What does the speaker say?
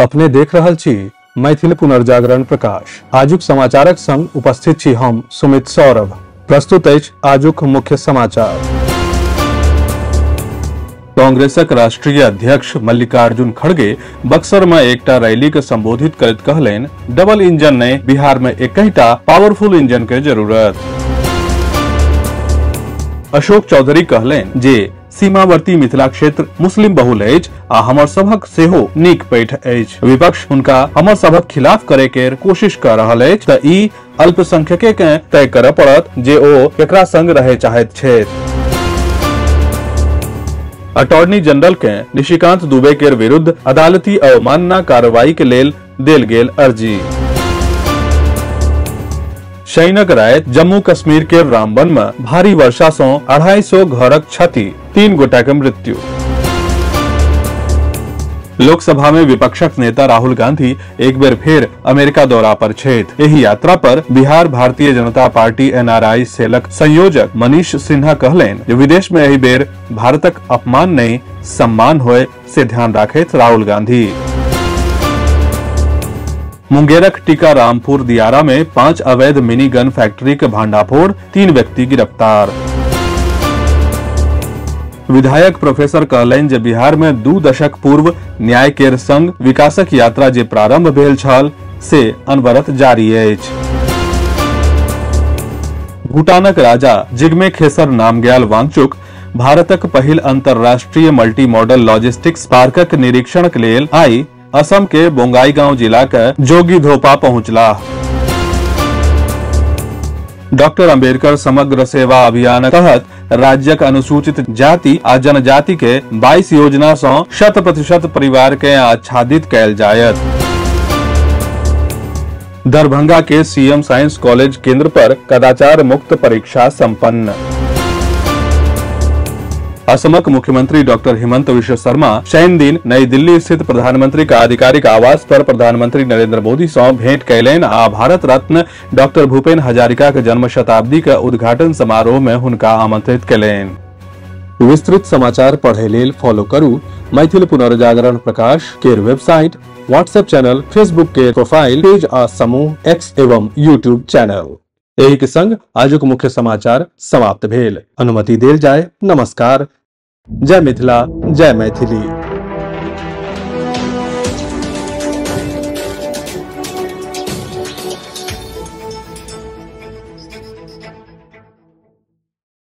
अपने देख रहल छी मैथिल पुनर्जागरण प्रकाश। आजुक समाचारक संग उपस्थित छी हम सुमित सौरभ। प्रस्तुत अछि आजुक मुख्य समाचार। कांग्रेसक राष्ट्रीय अध्यक्ष मल्लिकार्जुन खड़गे बक्सर में एकटा रैली के संबोधित करैत कहलनि, डबल इंजन ने बिहार में एकहिटा पावरफुल इंजन के जरूरत। अशोक चौधरी कहलनि जे सीमावर्ती मिथिला क्षेत्र मुस्लिम बहुल अछि आ हमर सबहक सेहो नीक पैठ अछि। विपक्ष हुनका हमर सबहक खिलाफ करे के कोशिश कर रहल अछि त ई अल्पसंख्यक के तय करय पड़त जे ओ केकरा संग रहे चाहैत छथि। अटॉर्नी जनरल के निशिकांत दुबे के विरुद्ध अदालती अवमानना कार्रवाई के लेल देल गेल अर्जी। शैनक रात जम्मू कश्मीर के रामबन में भारी वर्षा से 250 घरक क्षति, 3 गोटा के मृत्यु। लोकसभा में विपक्षक नेता राहुल गांधी एक बेर फेर अमेरिका दौरा पर छथि। एही यात्रा पर बिहार भारतीय जनता पार्टी NRI सेलक संयोजक मनीष सिन्हा कहलनि जे विदेश में एही बेर भारतक अपमान नहीं सम्मान होय से ध्यान राखैत राहुल गांधी। मुंगेरक टीकारामपुर दियारा में 5 अवैध मिनी गन फैक्ट्री के भांडाफोड़, 3 व्यक्ति गिरफ्तार। विधायक प्रोफेसर कहलनि जे बिहार में 2 दशक पूर्व न्याय केर संग विकासक यात्रा जे प्रारंभ भेल छल से अनवरत जारी अछि। भूटानक राजा जिग्मे खेसर नामग्याल वांगचुक भारतक पहिल अंतरराष्ट्रीय मल्टी मॉडल लॉजिस्टिक्स पार्कक निरीक्षण के लेल आई असम के बोंगाईगांव जिला के जोगीधोपा पहुंचला। डॉक्टर अंबेडकर समग्र सेवा अभियान तहत राज्यक अनुसूचित जाति आ जनजाति के 22 योजना से 100% परिवार के आच्छादित कैल जायत। दरभंगा के CM साइंस कॉलेज केंद्र पर कदाचार मुक्त परीक्षा संपन्न। असमक मुख्यमंत्री डॉक्टर हिमंत विश्व शर्मा शनि दिन नई दिल्ली स्थित प्रधानमंत्री का आधिकारिक आवास पर प्रधानमंत्री नरेंद्र मोदी से भेंट कैलनि आ भारत रत्न डॉक्टर भूपेन हजारिका के जन्म शताब्दी के उद्घाटन समारोह में हुनका आमंत्रित कैलनि। विस्तृत समाचार पढ़े लेल फॉलो करू मैथिल पुनर्जागरण प्रकाश केर वेबसाइट, व्हाट्सएप चैनल, फेसबुक के प्रोफाइल पेज आ समूह X एवं यूट्यूब चैनल। एही के संग आजुक मुख्य समाचार समाप्त भेल। अनुमति देल जाय। नमस्कार। जय मिथिला, जय मैथिली।